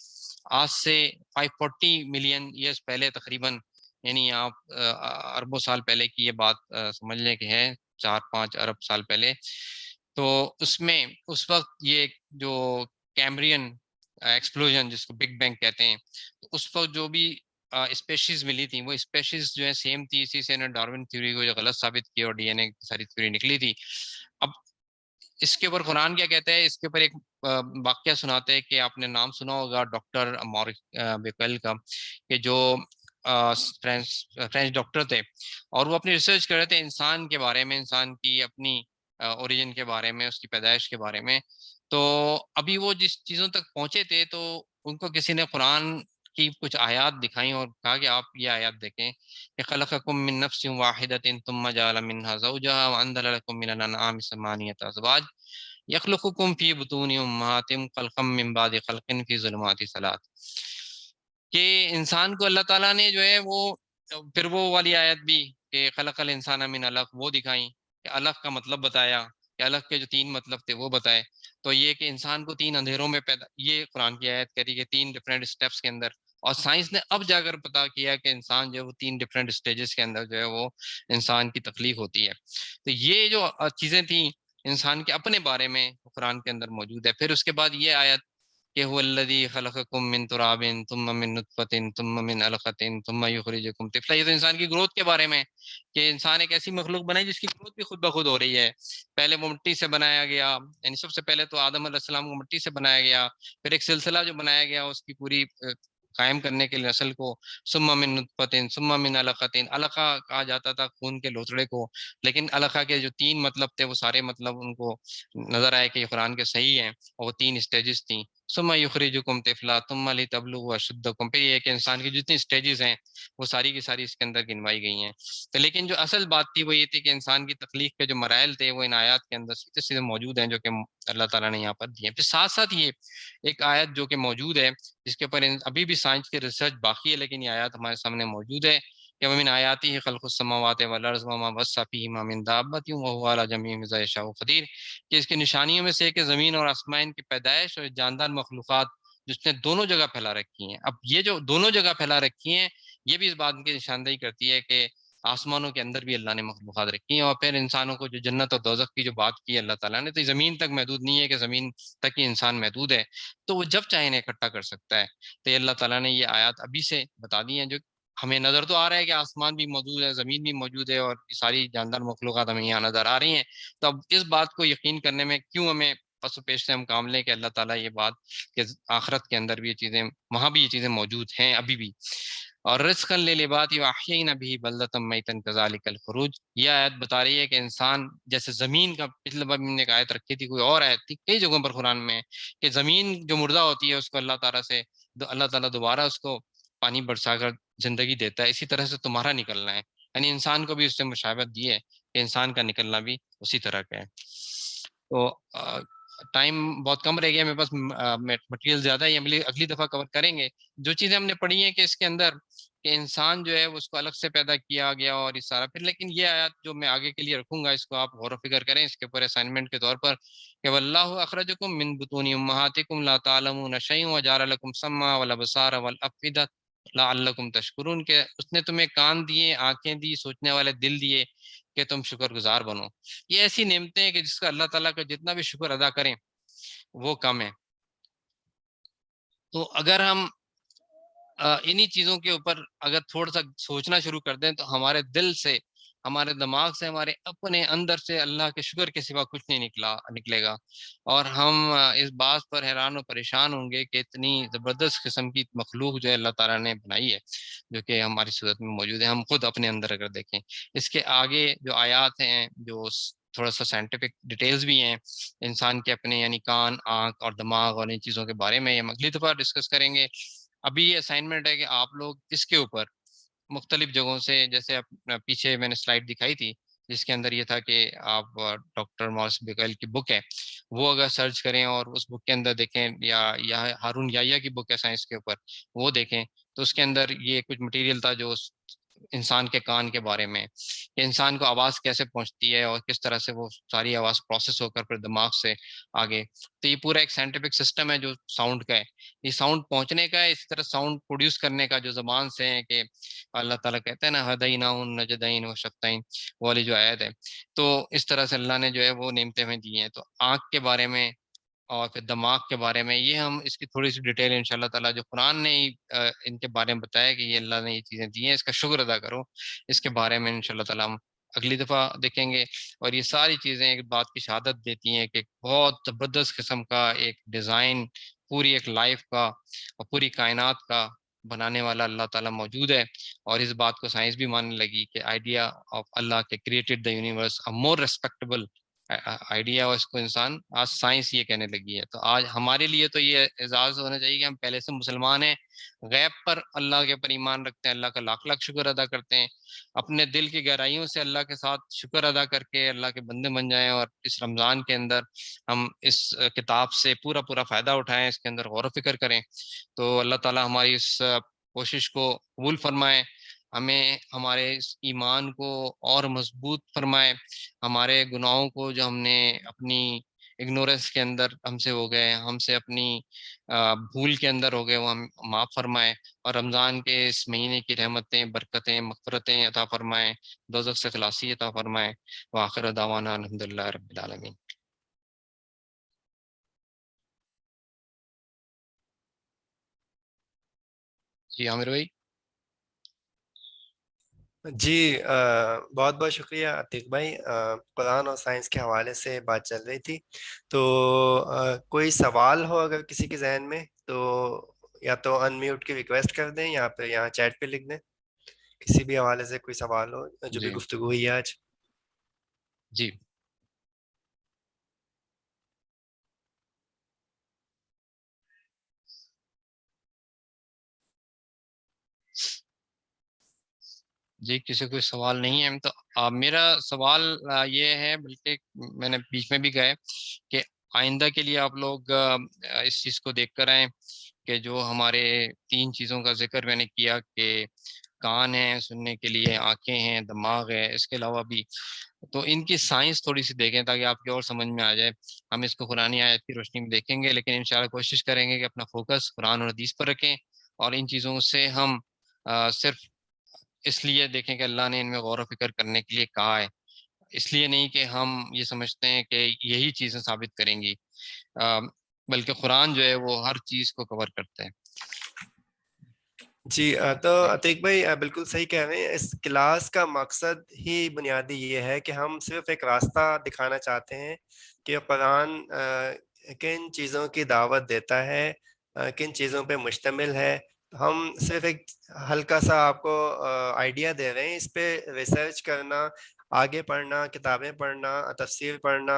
Speaker 2: آج سے 540 ملین ایئرس پہلے تقریباً، یعنی آپ اربوں سال پہلے کی یہ بات سمجھ لیں کہ ہے 4-5 ارب سال پہلے۔ تو اس میں اس وقت یہ جو کیمبرین ایکسپلوژن جس کو بگ بینگ کہتے ہیں، تو اس وقت جو بھی اسپیشیز ملی تھی وہ اسپیشیز جو ہے سیم تھی، اسی سے انہوں نے ڈارون تھیوری کو جو غلط ثابت کیا اور ڈی این اے کی ساری تھیوری نکلی تھی۔ اب اس کے اوپر قرآن کیا کہتا ہے، اس کے اوپر ایک واقعہ سناتے ہیں کہ آپ نے نام سنا ہوگا ڈاکٹر مورک بیکل کا، کہ جو فرینچ ڈاکٹر تھے، اور وہ اپنی ریسرچ کر رہے تھے انسان کے بارے میں، انسان کی اپنی اوریجن کے بارے میں، اس کی پیدائش کے بارے میں۔ تو ابھی وہ جس چیزوں تک پہنچے تھے تو ان کو کسی نے قرآن کی کچھ آیات دکھائیں اور کہا کہ آپ یہ آیات دیکھیں کہ خلقکم من نفس واحدۃ ثم جعل منها زوجها وانزل لكم من الانعام ثمانیة ازواج یخلقکم فی بطون امہاتکم خلقا من بعد خلق فی ظلمات ثلاث۔ کہ انسان کو اللہ تعالیٰ نے جو ہے وہ پھر وہ والی آیت بھی کہ خلق الانسان من علق وہ دکھائیں، کہ علق کا مطلب بتایا، کہ علق کے جو 3 مطلب تھے وہ بتائے. تو یہ کہ انسان کو 3 اندھیروں میں پیدا، یہ قرآن کی آیت کہہ رہی ہے کہ 3 ڈفرینٹ اسٹیپس کے اندر. اور سائنس نے اب جا کر پتا کیا کہ انسان جو ہے وہ 3 ڈفرینٹ اسٹیجز کے اندر جو ہے وہ انسان کی تخلیق ہوتی ہے. تو یہ جو چیزیں تھیں انسان کے اپنے بارے میں قرآن کے اندر موجود ہے. پھر اس کے بعد یہ آیت کہ هو الذی خلقکم من تراب ثم من نطفة ثم من علقة ثم یخرجکم طفلا. یہ تو انسان کی گروتھ کے بارے میں کہ انسان ایک ایسی مخلوق بنائی جس کی گروتھ بھی خود بخود ہو رہی ہے. پہلے وہ مٹی سے بنایا گیا، یعنی سب سے پہلے تو آدم علیہ السلام کو مٹی سے بنایا گیا، پھر ایک سلسلہ جو بنایا گیا اس کی پوری قائم کرنے کے لیے نسل کو. ثم من نطفة ثم من علقة، علقہ کہا جاتا تھا خون کے لوتھڑے کو، لیکن علقہ کے جو 3 مطلب تھے وہ سارے مطلب ان کو نظر آئے کہ یہ قرآن کے صحیح ہیں، اور وہ 3 اسٹیجز تھیں. ثم یخرجکم طفلا ثم لتبلغوا اشدکم. پھر یہ کہ انسان کی جتنی اسٹیجز ہیں وہ ساری کی ساری اس کے اندر گنوائی گئی ہیں. تو لیکن جو اصل بات تھی وہ یہ تھی کہ انسان کی تخلیق کے جو مراحل تھے وہ ان آیات کے اندر سیدھے سیدھے موجود ہیں جو کہ اللہ تعالیٰ نے یہاں پر دیے ہیں. پھر ساتھ ساتھ یہ ایک آیت جو کہ موجود ہے جس کے اوپر ابھی بھی سائنس کی ریسرچ باقی ہے، لیکن یہ آیات ہمارے سامنے موجود ہے کہ ومن آیاتہ خلق السماوات والارض وما بث فیہما من دابۃ وہو علی جمیع ما یشاء قدیر. کہ اس کی نشانیوں میں سے ہے کہ زمین اور آسمان کی پیدائش اور جاندار مخلوقات جس نے دونوں جگہ پھیلا رکھی ہیں. اب یہ جو دونوں جگہ پھیلا رکھی ہیں یہ بھی اس بات کی نشاندہی کرتی ہے کہ آسمانوں کے اندر بھی اللہ نے مخلوقات رکھی ہیں. اور پھر انسانوں کو جو جنت اور دوزخ کی جو بات کی ہے اللہ تعالیٰ نے، تو یہ زمین تک محدود نہیں ہے کہ زمین تک ہی انسان محدود ہے، تو وہ جب چاہے انہیں اکٹھا کر سکتا ہے. تو یہ اللہ تعالیٰ نے یہ آیات ابھی سے بتا دی ہیں جو ہمیں نظر تو آ رہا ہے کہ آسمان بھی موجود ہے، زمین بھی موجود ہے، اور ساری جاندار مخلوقات ہمیں یہاں نظر آ رہی ہیں. تو اب اس بات کو یقین کرنے میں کیوں ہمیں پس و پیش سے ہم کام لیں کہ اللہ تعالیٰ یہ بات کہ آخرت کے اندر بھی یہ چیزیں، وہاں بھی یہ چیزیں موجود ہیں ابھی بھی. اور رزقا للعباد واحیینا به بلدۃ میتا کذالک الخروج. یہ آیت بتا رہی ہے کہ انسان جیسے زمین کا، پچھلے بار میں نے ایک آیت رکھی تھی، کوئی اور آیت تھی کئی جگہوں پر قرآن میں، کہ زمین جو مردہ ہوتی ہے اس کو اللہ تعالیٰ سے اللہ تعالیٰ دوبارہ اس کو پانی برسا کر زندگی دیتا ہے. اسی طرح سے تمہارا نکلنا ہے، یعنی انسان کو بھی اس سے مشابہت دی ہے کہ انسان کا نکلنا بھی اسی طرح کا ہے. تو ٹائم بہت کم رہ گیا میرے پاس، مٹیریل زیادہ ہے، اگلی دفعہ کور کریں گے. جو چیزیں ہم نے پڑھی ہیں کہ اس کے اندر کہ انسان جو ہے اس کو الگ سے پیدا کیا گیا اور یہ سارا پھر، لیکن یہ آیات جو میں آگے کے لیے رکھوں گا اس کو آپ غور و فکر کریں اس کے اوپر اسائنمنٹ کے طور پر، کہ واللہ اخرجکم من بطون امہاتکم لا تعلمون شیئا وجعل لکم السمع والابصار والافئدہ لعلکم تشکرون. کہ اس نے تمہیں کان دیے، آنکھیں دی، سوچنے والے دل دیے کہ تم شکر گزار بنو. یہ ایسی نعمتیں ہیں کہ جس کا اللہ تعالیٰ کا جتنا بھی شکر ادا کریں وہ کم ہے. تو اگر ہم انہی چیزوں کے اوپر اگر تھوڑا سا سوچنا شروع کر دیں تو ہمارے دل سے، ہمارے دماغ سے، ہمارے اپنے اندر سے اللہ کے شکر کے سوا کچھ نہیں نکلے گا. اور ہم اس بات پر حیران و پریشان ہوں گے کہ اتنی زبردست قسم کی مخلوق جو ہے اللہ تعالیٰ نے بنائی ہے جو کہ ہماری صورت میں موجود ہے. ہم خود اپنے اندر اگر دیکھیں، اس کے آگے جو آیات ہیں جو تھوڑا سا سائنٹیفک ڈیٹیلز بھی ہیں انسان کے اپنے، یعنی کان، آنکھ اور دماغ اور ان چیزوں کے بارے میں ہم اگلی دفعہ ڈسکس کریں گے. ابھی یہ اسائنمنٹ ہے کہ آپ لوگ اس کے اوپر مختلف جگہوں سے، جیسے پیچھے میں نے سلائیڈ دکھائی تھی جس کے اندر یہ تھا کہ آپ ڈاکٹر مارس بکیل کی بک ہے وہ اگر سرچ کریں اور اس بک کے اندر دیکھیں، یا ہارون یحییٰ کی بک ہے سائنس کے اوپر وہ دیکھیں، تو اس کے اندر یہ کچھ مٹیریل تھا جو انسان کے کان کے بارے میں، کہ انسان کو آواز کیسے پہنچتی ہے اور کس طرح سے وہ ساری آواز پروسیس ہو کر پھر دماغ سے آگے. تو یہ پورا ایک سائنٹیفک سسٹم ہے جو ساؤنڈ کا ہے. یہ ساؤنڈ پہنچنے کا ہے، اسی طرح ساؤنڈ پروڈیوس کرنے کا جو زبان سے ہے کہ اللہ تعالیٰ کہتے ہیں نا ہدینا النجدین وشفتین، وہ والی جو آیت ہے. تو اس طرح سے اللہ نے جو ہے وہ نعمتیں ہمیں دی ہیں. تو آنکھ کے بارے میں اور پھر دماغ کے بارے میں یہ ہم اس کی تھوڑی سی ڈیٹیل انشاءاللہ تعالیٰ جو قرآن نے ان کے بارے میں بتایا کہ یہ اللہ نے یہ چیزیں دی ہیں اس کا شکر ادا کرو، اس کے بارے میں انشاءاللہ تعالیٰ ہم اگلی دفعہ دیکھیں گے. اور یہ ساری چیزیں ایک بات کی شہادت دیتی ہیں کہ بہت زبردست قسم کا ایک ڈیزائن پوری ایک لائف کا اور پوری کائنات کا بنانے والا اللہ تعالیٰ موجود ہے. اور اس بات کو سائنس بھی ماننے لگی کہ آئیڈیا آف اللہ کے created the universe more respectable idea, اور اس کو انسان آج سائنس یہ کہنے لگی ہے. تو آج ہمارے لیے تو یہ اعزاز ہونا چاہیے کہ ہم پہلے سے مسلمان ہیں، غیب پر اللہ کے پر ایمان رکھتے ہیں، اللہ کا لاکھ لاکھ شکر ادا کرتے ہیں، اپنے دل کی گہرائیوں سے اللہ کے ساتھ شکر ادا کر کے اللہ کے بندے بن جائیں. اور اس رمضان کے اندر ہم اس کتاب سے پورا فائدہ اٹھائیں، اس کے اندر غور و فکر کریں. تو اللہ تعالیٰ ہماری اس کوشش کو قبول فرمائے، ہمیں ہمارے اس ایمان کو اور مضبوط فرمائے، ہمارے گناہوں کو جو ہم نے اپنی اگنورنس کے اندر ہم سے ہو گئے، ہم سے اپنی بھول کے اندر ہو گئے، وہ ہم معاف فرمائے، اور رمضان کے اس مہینے کی رحمتیں، برکتیں، مغفرتیں عطا فرمائے، دوزخ سے خلاصی عطا فرمائے۔ وآخر دعوانا الحمدللہ رب العالمین۔ جی عامر بھائی۔
Speaker 1: جی بہت بہت شکریہ عتیق بھائی، قرآن اور سائنس کے حوالے سے بات چل رہی تھی، تو کوئی سوال ہو اگر کسی کے ذہن میں تو یا تو ان میوٹ کی ریکویسٹ کر دیں یا پھر یہاں چیٹ پہ لکھ دیں، کسی بھی حوالے سے کوئی سوال ہو جو بھی
Speaker 2: جی
Speaker 1: گفتگو ہوئی ہے آج۔
Speaker 2: جی جی کسی کو کوئی سوال نہیں ہے تو میرا سوال یہ ہے، بلکہ میں نے بیچ میں بھی کہا ہے کہ آئندہ کے لیے آپ لوگ اس چیز کو دیکھ کر آئیں کہ جو ہمارے 3 چیزوں کا ذکر میں نے کیا کہ کان ہیں سننے کے لیے، آنکھیں ہیں، دماغ ہے، اس کے علاوہ بھی تو ان کی سائنس تھوڑی سی دیکھیں تاکہ آپ کی اور سمجھ میں آ جائے۔ ہم اس کو قرآن آیت کی روشنی میں دیکھیں گے، لیکن انشاءاللہ کوشش کریں گے کہ اپنا فوکس قرآن اور حدیث پر رکھیں، اور ان چیزوں سے ہم صرف اس لیے دیکھیں کہ اللہ نے ان میں غور و فکر کرنے کے لیے کہا ہے، اس لیے نہیں کہ ہم یہ سمجھتے ہیں کہ یہی چیزیں ثابت کریں گی، بلکہ قرآن جو ہے وہ ہر چیز کو کور کرتا ہے۔
Speaker 1: جی تو عتیق بھائی بالکل صحیح کہہ رہے ہیں، اس کلاس کا مقصد ہی بنیادی یہ ہے کہ ہم صرف ایک راستہ دکھانا چاہتے ہیں کہ قرآن کن چیزوں کی دعوت دیتا ہے، کن چیزوں پہ مشتمل ہے۔ ہم صرف ایک ہلکا سا آپ کو آئیڈیا دے رہے ہیں، اس پہ ریسرچ کرنا، آگے پڑھنا، کتابیں پڑھنا، تفسیر پڑھنا،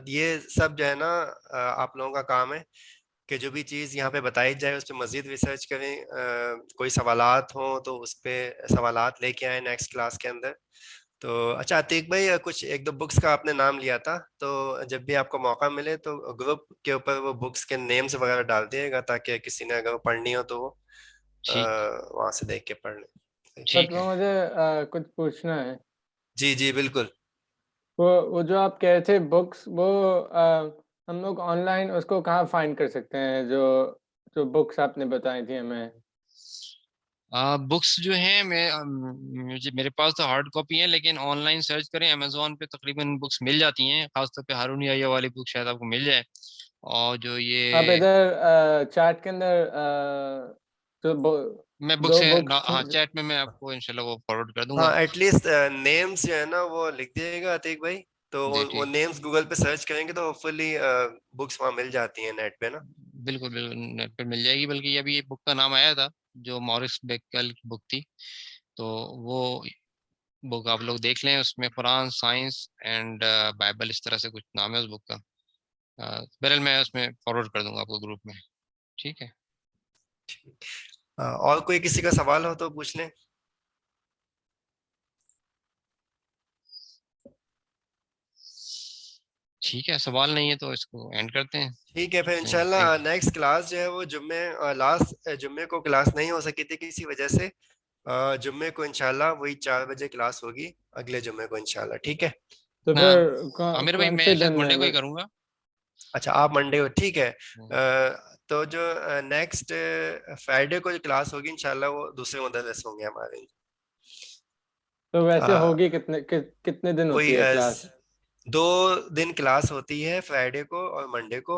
Speaker 1: یہ سب جو ہے نا آپ لوگوں کا کام ہے کہ جو بھی چیز یہاں پہ بتائی جائے اس پہ مزید ریسرچ کریں، کوئی سوالات ہوں تو اس پہ سوالات لے کے آئیں نیکسٹ کلاس کے اندر۔ تو اچھا عتیق بھائی، کچھ 1-2 بکس کا آپ نے نام لیا تھا، تو جب بھی آپ کو موقع ملے تو گروپ کے اوپر وہ بکس کے نیمز وغیرہ ڈال دیے گا تاکہ کسی نے اگر پڑھنی ہو تو وہ
Speaker 2: ٹھیک
Speaker 1: وہاں سے دیکھ کے پڑھ لیں۔
Speaker 2: ٹھیک ہے۔
Speaker 3: مجھے کچھ پوچھنا ہے۔
Speaker 1: جی جی بالکل۔
Speaker 3: وہ جو آپ کہہ رہے تھے بکس، وہ ہم لوگ آن لائن اس کو کہاں فائنڈ کر سکتے ہیں، جو بکس آپ نے بتائی تھی ہمیں؟
Speaker 2: بکس جو ہیں میرے پاس تو ہارڈ کاپی ہیں، لیکن آن لائن سرچ کریں، امیزون پہ تقریباً بکس مل جاتی ہیں، خاص طور پہ ہارون یحییٰ والی بک شاید آپ کو مل جائے، اور جو
Speaker 3: آپ
Speaker 2: یہ
Speaker 3: ادھر چیٹ کے اندر جو
Speaker 2: میں بکس
Speaker 3: 2 بکس
Speaker 2: ہاں چیٹ میں میں آپ کو انشاءاللہ وہ فارورڈ کر دوں گا۔
Speaker 1: ہاں ایٹ لیسٹ نیمز جو ہے نا وہ لکھ دیے گا عتیق بھائی، تو
Speaker 2: جی
Speaker 1: وہ
Speaker 2: ٹھیک،
Speaker 1: نیمز گوگل پہ سرچ کریں گے تو فلی بکس وہاں مل جاتی ہیں نیٹ پہ نا۔
Speaker 2: بالکل بالکل نیٹ پہ مل جائے گی، بلکہ یہ ابھی یہ بک کا نام آیا تھا جو مورس بیکل کی بک تھی، تو وہ بک آپ لوگ دیکھ لیں، اس میں قرآن، سائنس اینڈ بائبل اس طرح سے کچھ نام ہے اس بک کا، بہرحال میں اس میں فارورڈ کر دوں گا آپ کو گروپ میں۔ ٹھیک ہے،
Speaker 1: اور کوئی کسی کا سوال ہو تو پوچھ لیں۔
Speaker 2: ٹھیک ہے، سوال نہیں ہے تو اس کو اینڈ کرتے ہیں۔
Speaker 1: ٹھیک ہے، پھر انشاءاللہ
Speaker 2: Thank you.
Speaker 1: نیکسٹ کلاس جو ہے وہ لاسٹ جمعے کو کلاس نہیں ہو سکی تھی کسی وجہ سے، جمعے کو انشاءاللہ وہی 4 بجے کلاس ہوگی اگلے جمعے کو انشاءاللہ، ٹھیک ہے۔
Speaker 3: تو
Speaker 2: نہ
Speaker 3: پھر
Speaker 2: عامر بھائی
Speaker 3: کون
Speaker 2: میں
Speaker 3: سے
Speaker 2: شاید
Speaker 3: دن میں؟
Speaker 2: منڈے کو ہی کروں گا۔
Speaker 1: اچھا آپ منڈے کو، ٹھیک ہے۔ تو جو نیکسٹ فرائیڈے کو جو کلاس ہوگی انشاءاللہ وہ دوسرے مدرس ہوں گے ہمارے۔
Speaker 3: تو ویسے ہوگی کتنے دن
Speaker 1: وہی
Speaker 3: ہوتی ہے کلاس؟
Speaker 1: 2 دن کلاس ہوتی ہے، فرائیڈے کو اور منڈے کو۔